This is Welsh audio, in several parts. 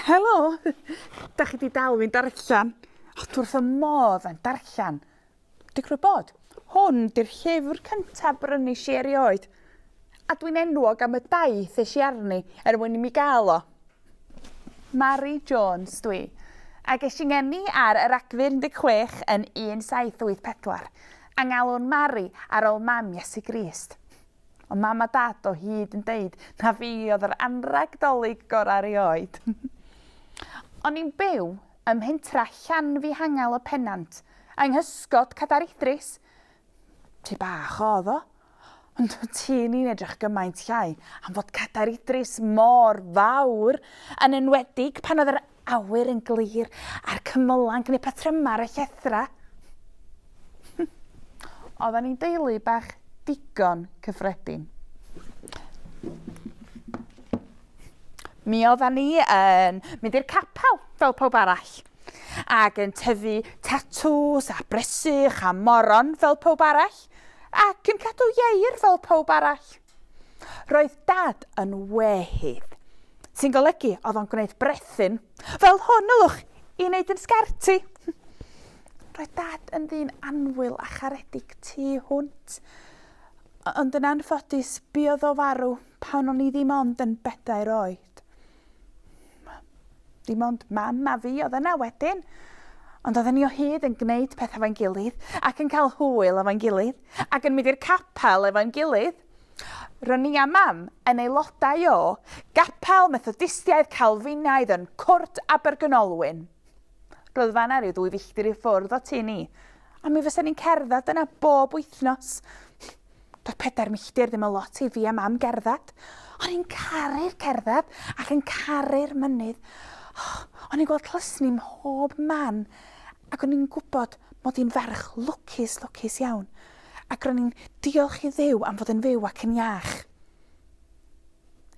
Helo, da chi di dal fi'n darllen. Dwi wrth y modd yn darllen. Dwi'n gwybod bod, hwn di'r llyfr cyntaf brynu si erioed. A dwi'n enwog am y daith eisi arni mwyn I mi gael o. Mary Jones dwi. Ac eisiau ngeni ar yr Rhagfyr 16 yn 1784. A ngalwn Mary ar ôl mam Iesu Grist. Ond mam a dad o hyd yn deud na fi oedd yr anragdolig gorau erioed. O'n i'n byw ym mhentra Llanfi Hangel y Pennant, yng Nghysgod Cadar Idris. Ti bach oedd o, ond ti'n ni'n edrych gymaint llai am fod Cadar Idris mor fawr, yn enwedig pan oedd yr awyr yn glir a'r cymylan gwneud patrymau ar y llethra. Oedden ni'n deulu bach digon cyffredin. Mi oedden ni yn mynd i'r capel fel pawb arall, ac yn tyfu tatws a bresych a moron fel pawb arall, ac yn cadw ieir fel pawb arall. Roedd dad yn wehydd, sy'n golygu oedd o'n gwneud brethyn, fel hwn ylwch, I wneud yn sgerti. Roedd dad yn ddyn anwyl a charedig tu hwnt, ond yn anffodus buodd o farw pan o'n I ddim ond yn 4 oed. Dim ond mam a fi oedd yna wedyn, ond oedden ni o hyd yn gwneud pethau efo'n gilydd, ac yn cael hwyl efo'n gilydd, ac yn mynd i'r capel efo'n gilydd. Ro'n I a mam yn aelodau o Gapel Methodistiaid Calfinaidd yn Cwrt Abergynolwyn. Roedd fan'na ryw 2 filltir I ffwrdd o tu ni, a mi fysa ni'n cerdded yna bob wythnos. Doedd 4 milltir ddim yn lot I fi a mam gerdded. O'n i'n caru'r cerdded ac yn caru'r mynydd. O'n i'n gweld clysni mhob man, ac o'n i'n gwybod mod i'n ferch lwcus iawn, ac ro'n i'n diolch I Dduw am fod yn fyw ac yn iach.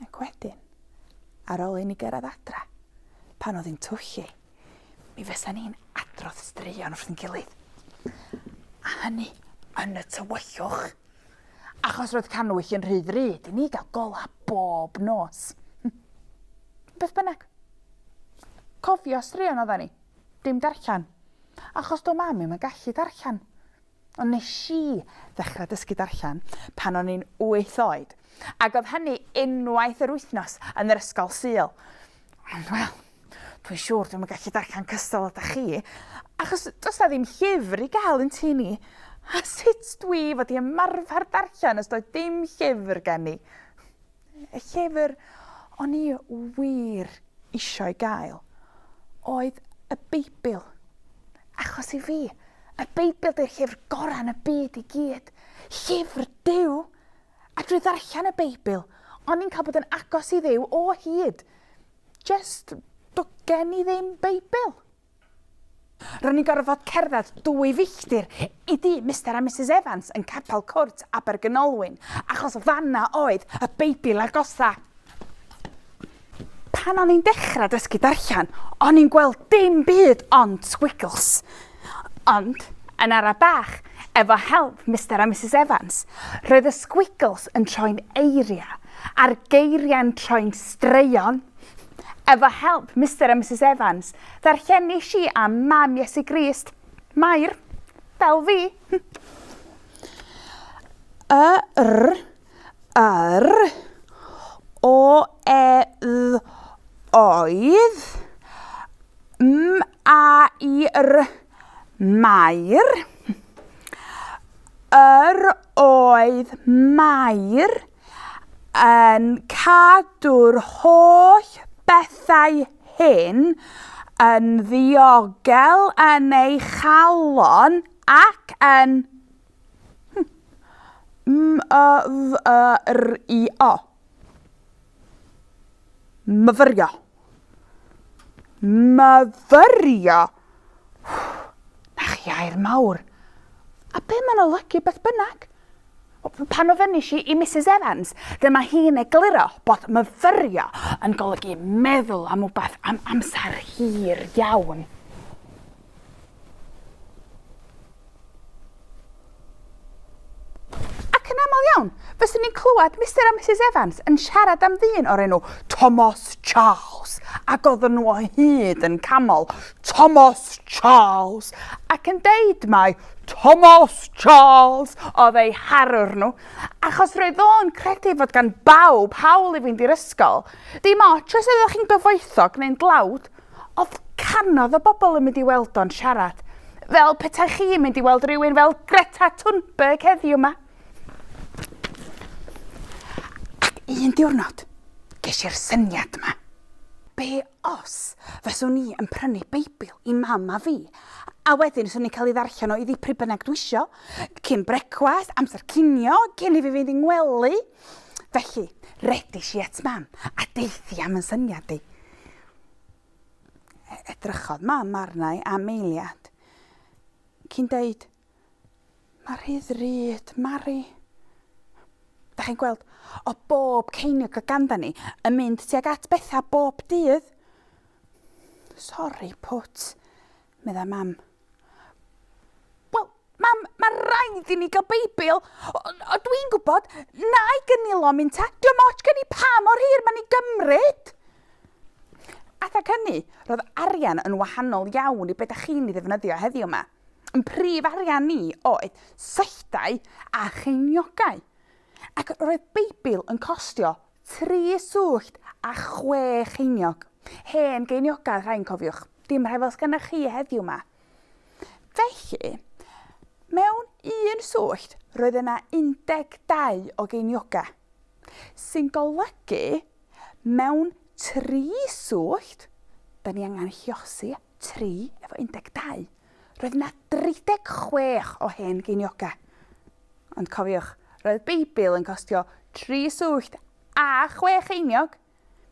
Ac wedyn, ar ôl I ni gyrraedd adra, pan oedd hi'n twyllu, mi fysa ni'n adrodd straeon wrth yn gilydd. A hynny yn y tywyllwch, achos roedd canwyll yn rhy ddrud I ni gael gola bob nos. Beth bynnag. Cofio straeon oedden ni, dim darllen, achos do mam I'm yn gallu darllen. Ond nes I ddechrau dysgu darllen pan o'n i'n 8 oed, ac oedd hynny unwaith yr wythnos yn yr ysgol Sul. Ond wel, dwi'n siŵr dwi'n gallu darllen cystal â chi, achos does na ddim llyfr I gael yn tu ni. A sut dwi fod I ymarfer darllen os doedd dim llyfr gen I? Y llyfr o'n I wir eisiau gael oedd y Beibl. Achos I fi, y Beibl di'r llyfr gorau yn y byd I gyd. Llyfr Duw. A drwy ddarllen y Beibl, o'n i'n cael bod yn agos I Dduw o hyd. Just do gen I ddim Beibl. Ro'n i'n gorfod cerdded 2 filltir I dŷ Mr a Mrs Evans yn Capel Cwrt Abergynolwyn, achos fanna oedd y Beibl agosa. Pan o'n i'n dechrau dysgu darllen, o'n i'n gweld dim byd ond squiggles. Ond, yn ara bach, efo help Mr a Mrs Evans, roedd y squiggles yn troi'n eiriau, a'r geiriau'n troi'n straeon. Efo help Mr a Mrs Evans, ddarllenis I am mam Iesu Grist, Mair, fel fi. Oedd, Mair, oedd Mair yn cadw'r holl bethau hyn yn ddiogel yn ei chalon ac yn myfyrio. Na chi air mawr. A be ma'n olygu beth bynnag? Pan ofynis I Mrs Evans, dyma hi'n egluro bod myfyrio yn golygu meddwl am wbeth am amser hir iawn. Ac yn aml iawn, fyswn ni'n clywed Mr a Mrs Evans yn siarad am ddyn o'r enw Thomas Charles, ac oedden nhw o hyd yn camol Thomas Charles, ac yn deud mai Thomas Charles oedd ei harwr nhw, achos roedd o'n credu fod gan bawb hawl i fynd i'r ysgol. Dim ots os ydych chi'n gyfoethog neu'n dlawd, oedd canodd o bobl yn mynd i weld o'n siarad, fel petai chi'n mynd i weld rhywun fel Greta Thunberg heddiw yma. Ac un diwrnod, ges i'r syniad yma. Be os fyswn ni yn prynu Beibl i mam a fi, a wedyn swn ni'n cael ei ddarllen o iddi pryd bynnag dwi isio, cyn brecwast, amser cinio, cyn i fi fynd i'n ngwely. Felly, redis i at mam a deithi am yn syniad i. Edrychodd mam arna i am eiliad. Cyn deud, mae'r rhy ddrud, Mari. Da chi'n gweld, o bob ceiniog o ganda ni yn mynd tuag at bethau bob dydd. Sori, Pwt, medda mam. Wel, mam, mae rhaid i ni gael Beibl. O dwi'n gwybod, na i gynilo mynd ta. Diolch moch gen i pa mor hir ma'n i gymryd. Adag hynny, roedd arian yn wahanol iawn i beth chi'n ei ddefnyddio heddiw yma. Yn prif arian ni oedd sylltau a cheiniogau. Ac roedd Beibl yn costio 3 swllt a 6 cheiniog. Hen geiniogau rhain cofiwch, dim rhai fel sgynnych chi heddiw yma. Felly, mewn 1 swllt roedd yna 12 o geiniogau, sy'n golygu mewn 3 swllt, da ni angen lluosi 3 efo 12. Roedd yna 36 o hen geiniogau. Ond cofiwch, roedd Beibl yn costio 3 swllt a 6 cheiniog.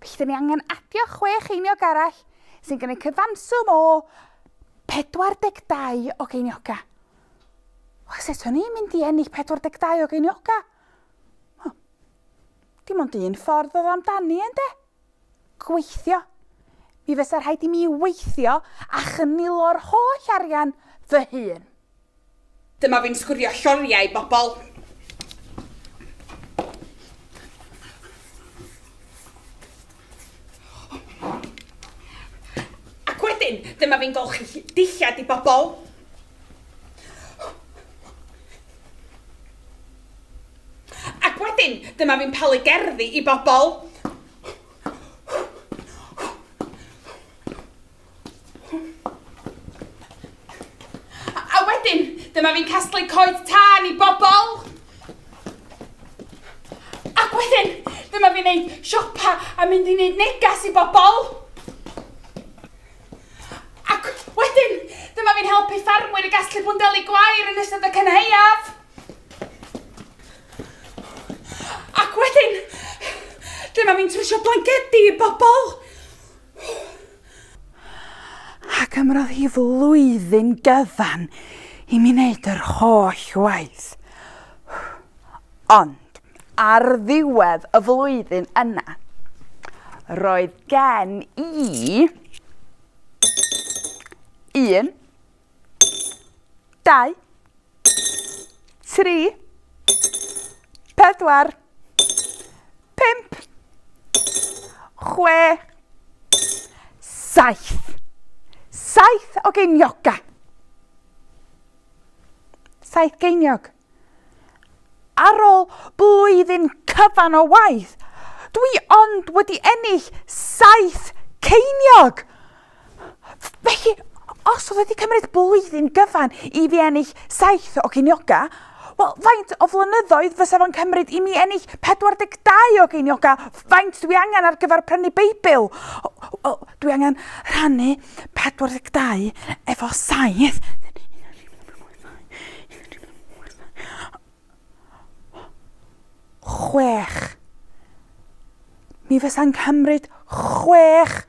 Felly ni angen adio 6 cheiniog arall sy'n gwneud cyfanswm o 42 o geiniogau. Sut o'n i'n mynd i ennill 42 o geiniogau? Dim ond un ffordd oedd amdani, ynddo? Gweithio. Mi fysa rhaid i mi weithio a chynilo'r holl arian fy hun. Dyma fi'n sgwrio lloriau i bobl. Ac wedyn, dyma fi'n golchi dillad i bobl. Ac wedyn, dyma fi'n palu gerddi i bobl. Dyma fi'n casglu coed tân i bobl. Ac wedyn, dyma fi'n neud siopa a mynd i neud negas i bobl. Ac wedyn, dyma fi'n helpu ffarmwyr i gasglu bwndeli gwair yn ystod y cynheuaf. Ac wedyn, dyma fi'n trwsio blancedi i bobl. Ac ymrodd hi flwyddyn gyfan i mi wneud yr holl waith. Ond, ar ddiwedd y flwyddyn yna, roedd gen i 1, 2, 3, 4, 5, 6, 7. 7 o geiniogau. 7 geiniog. Ar ôl blwyddyn cyfan o waith, dwi ond wedi ennill 7 ceiniog. Felly, os oedd wedi cymryd blwyddyn gyfan i fi ennill 7 o geiniogau, wel, faint o flynyddoedd fysa fo'n cymryd i mi ennill 42 o geiniogau? Faint dwi angen ar gyfer prynu Beibl? Wel, dwi angen rhannu 42 efo 7. 6. Mi fysa'n cymryd 6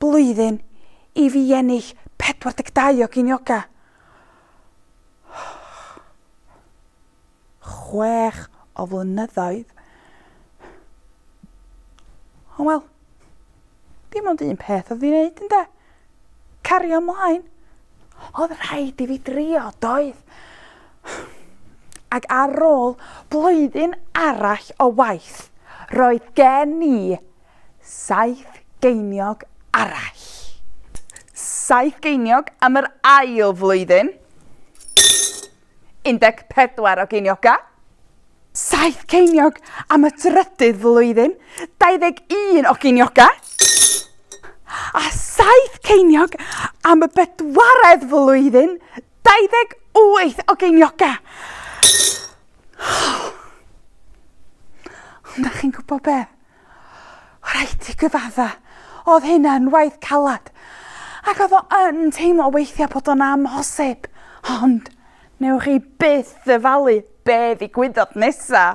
blwyddyn i fi ennill 42 o geiniogau. 6 o flynyddoedd. O wel, dim ond un peth oedd fi'n neud, ynde? Cario ymlaen. Oedd rhaid i fi drio, doedd? Ac ar ôl blwyddyn arall o waith, roedd gen i 7 geiniog arall. 7 geiniog am yr ail flwyddyn. 14 o geinioga. 7 ceiniog am y trydydd flwyddyn. 21 o geinioga. A 7 ceiniog am y 4edd flwyddyn. 28 o geinioga. Ond da chi'n gwybod be? Rhaid i gyfadda, oedd hynna'n waith calad. Ac oedd o yn teimlo weithiau bod o'n amhosib. Ond newch chi byth ddyfalu be ddigwyddodd nesa.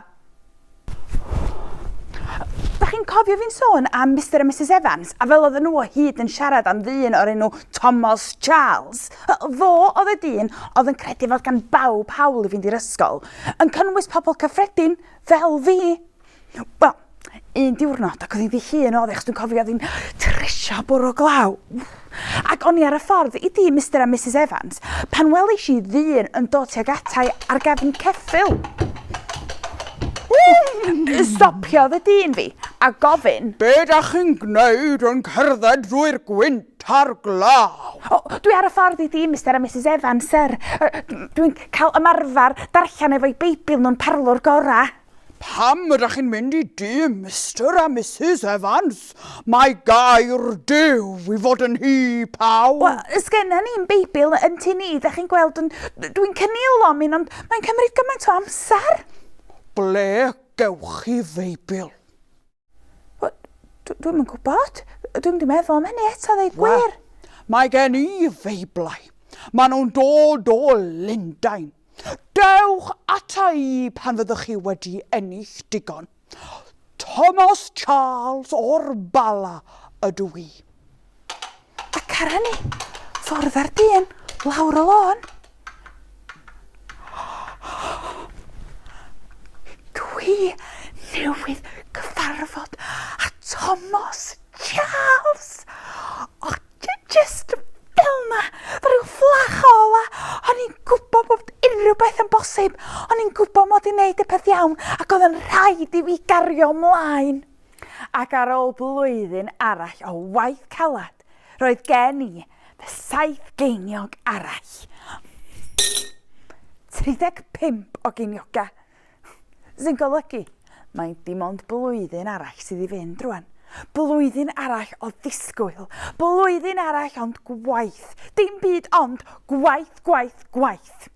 Da chi'n cofio fi'n sôn am Mr a Mrs Evans, a fel oedden nhw o hyd yn siarad am ddyn o'r enw Thomas Charles. Fo oedd y dyn oedd yn credu fod gan bawb hawl i fynd i'r ysgol, yn cynnwys pobl cyffredin fel fi. Wel, un diwrnod ac oedd hi'n ddihun oedd eich dwi'n cofio oedd hi'n trisio bwrw glaw. Ac o'n i ar y ffordd i di Mr a Mrs Evans pan welish i ddyn yn dod tuag atai ar gefn ceffyl. Stopiodd y dyn fi a gofyn, be da chi'n gwneud yn cerdded drwy'r gwynt a'r glaw? Dwi ar y ffordd i di Mr a Mrs Evans, sir. Dwi'n cael ymarfer darllen efo'i beibl nhw'n parlwr gora. Pam ydych chi'n mynd i di Mr a Mrs Evans? Mae gair Duw i fod yn hi pawb. Wel, sgenna ni'n beibl yn tu ni, da chi'n gweld, dwi'n cynilo min, ond mae'n cymryd gymaint o amser. Ble gewch chi feibl? Dwi'n yn gwybod. Dwi'n di meddwl am hynny eto ddeud gwir. Mae gen i feiblau. Maen nhw'n dod o Lundain. Dewch ata i pan fyddwch chi wedi ennill digon. Thomas Charles o'r Bala ydw i. Ac ar hynny, ffordd ar dyn, lawr o lôn. Dwi newydd gyfarfod a Thomas Charles. Just fel na, rhyw fflach ola. O'n i'n gwybod bod unrhyw beth yn bosib. O'n i'n gwybod mod i'n neud y peth iawn ac oedd yn rhaid i fi gario ymlaen. Ac ar ôl blwyddyn arall o waith calad, roedd gen i fy 7 geiniog arall. 35 o geinioga. Sy'n golygu, mae dim ond blwyddyn arall sydd i fynd rwan. Blwyddyn arall o ddisgwyl. Blwyddyn arall ond gwaith. Dim byd ond gwaith, gwaith, gwaith.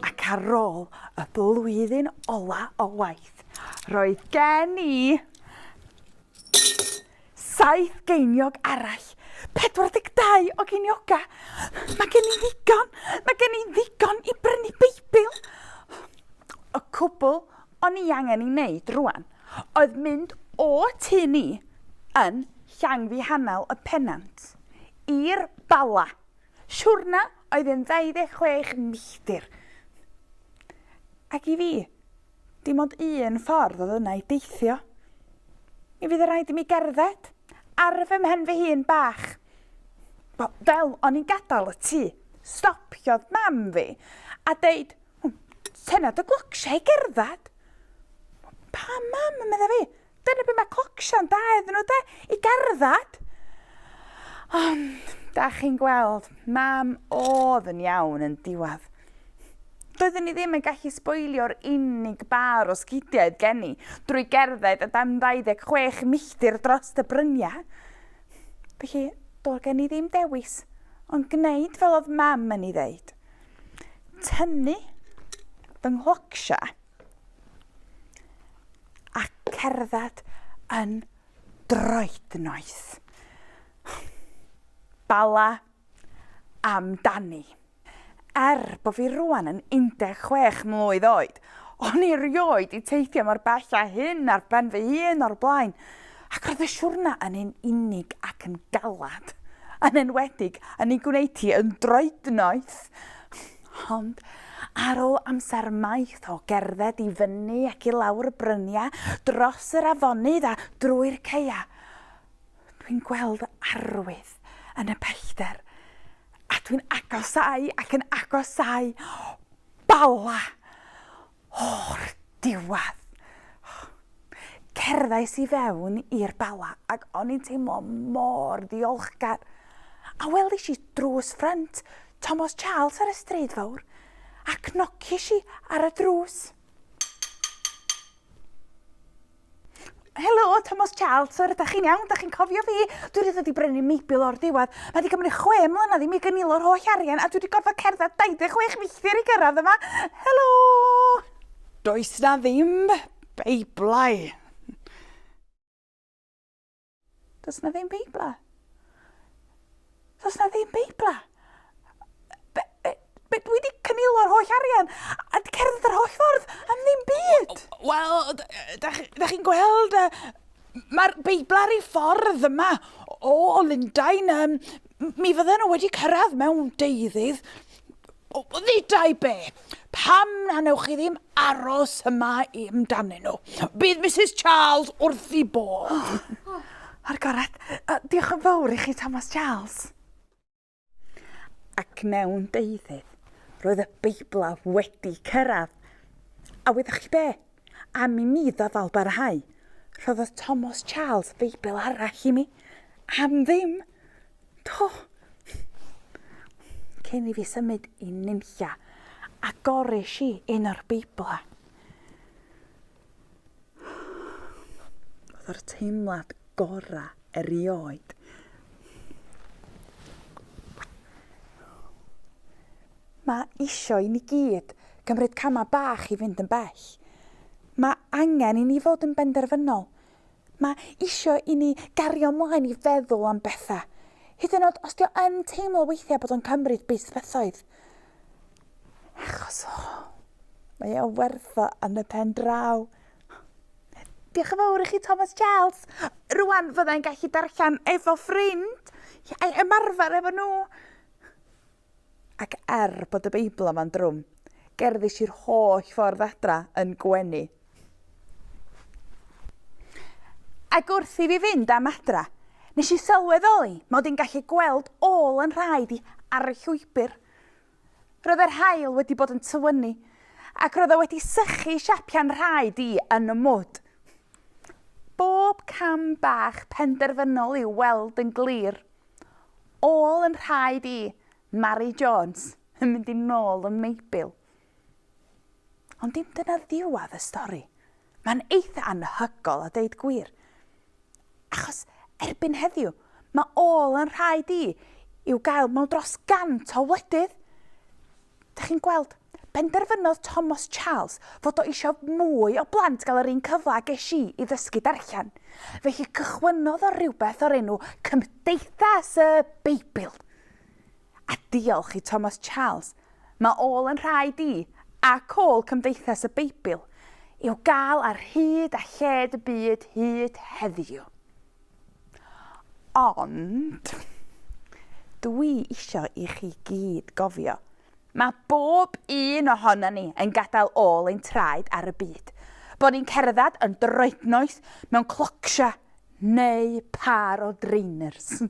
Ac ar ôl y blwyddyn ola o waith, roedd gen i 7 geiniog arall. 42 o geinioga. Mae gen i ddigon i brynu beibl. Y cwbl o'n i angen i wneud rwan oedd mynd o tu ni yn Llangfi Hanel y Pennant i'r Bala. Siwrna oedd yn 26 milltir. Ac i fi, dim ond un ffordd oedd yna i deithio. Mi fydd y rhaid i mi gerdded ar fy mhen fy hun bach. Fel o'n i'n gadael y tŷ, stopiodd mam fi a deud, tyna dy glocsiau i gerdded. Pa mam yn meddwl fi? Dyna beth mae clocsiau'n da iddyn nhw i gerdded. Ond, da chi'n gweld, mam oedd yn iawn yn diwedd. Doeddwn i ddim yn gallu sboilio'r unig bar o sgidiaid gen i drwy gerdded a dam 26 milltir dros y bryniau. Felly, doedd gen i ddim dewis, ond gwneud fel oedd mam yn ei ddeud. Tynnu fy nghlocsia a cerdded yn droednoeth. Bala amdani. Bod fi rwan yn 16 mlwydd oed, o'n i rioed i teithio mor bell a hyn ar ben fy hun o'r blaen. Ac roedd y siwrna yn un unig ac yn galad. Yn enwedig yn ei gwneud hi yn droednoeth. Ond ar ôl amser maith o gerdded i fyny ac i lawr y bryniau, dros yr afonydd a drwy'r ceia, dwi'n gweld arwydd yn y pellter. A dwi'n agosau ac yn agosau bala o'r diwedd. Cerddais i fewn i'r bala ac o'n i'n teimlo mor ddiolchgar. A welis i drws ffrynt Thomas Charles ar y stryd fawr ac nocis i ar y drws. Helo, Thomas Charles, ydych chi'n iawn? Ydych chi'n cofio fi? Dwi wedi dod i brynu Meibil o'r diwedd. Mae wedi cymryd 6 mlynedd i mi gynilo'r holl arian a dwi wedi gorfod cerdded 26 milltir i gyrraedd yma. Helo! Does na ddim Beiblau. Does na ddim Beibla? Does na ddim Beibla? Dwi wedi cynilo'r holl arian a di cerdded yr holl ffordd am ddim byd. Wel, da chi'n gweld, mae'r Beibl ar ei ffordd yma o Lundain. Mi fydden nhw wedi cyrraedd mewn deuddydd. Ddidau be, pam na newch chi ddim aros yma amdanyn nhw? Bydd Mrs Charles wrth i bod. Argored, diolch yn fawr i chi, Thomas Charles. Ac mewn deuddydd, roedd y Beibla wedi cyrraedd. A weddwch chi be? Am i mi ddafal barhau, roedd Thomas Charles Beibl arall i mi. Am ddim. Do. Cyn i fi symud i nunlla, a goris i un o'r Beibla. Oedd o'r teimlad gora erioed. Mae isio i ni gyd gymryd cama bach i fynd yn bell. Mae angen i ni fod yn benderfynol. Mae isio i ni gario ymlaen i feddwl am bethau. Hyd yn oed os di o yn teimlo weithiau bod o'n cymryd busbethoedd. Achos mae o werth o yn y pen draw. Diolch yn fawr i chi, Thomas Charles. Rwan fyddai'n gallu darllen efo ffrind. Ymarfer efo nhw. Ac bod y Beibl yma'n drwm, gerddish i'r holl ffordd adra yn gwenu. Ac wrth i fi fynd am adra, nes i sylweddoli mod i'n gallu gweld ôl yn rhaid i ar y llwybr. Roedd yr haul wedi bod yn tywynu, ac roedd o wedi sychu siapiau'n rhaid i yn y mwd. Bob cam bach penderfynol i'w weld yn glir. Ôl yn rhaid i Mary Jones yn mynd i nôl y Meibil. Ond dim dyna ddiwedd y stori. Mae'n eitha anhygol a deud gwir. Achos erbyn heddiw, mae ôl yn rhaid i'w gael mewn dros 100 o wledydd. Dych chi'n gweld, benderfynodd Thomas Charles fod o eisiau mwy o blant gael yr un cyfle ges i ddysgu darllen. Felly cychwynodd o rhywbeth o'r enw Cymdeithas y Beibl. A diolch i Thomas Charles, mae ôl yn rhaid ac ôl Cymdeithas y Beibl i'w gael ar hyd a lled y byd hyd heddiw. Ond, dwi isio i chi gyd gofio, mae bob un ohono ni yn gadael ôl ein traed ar y byd, bod ni'n cerdded yn droednoeth mewn clocsia neu par o drainers.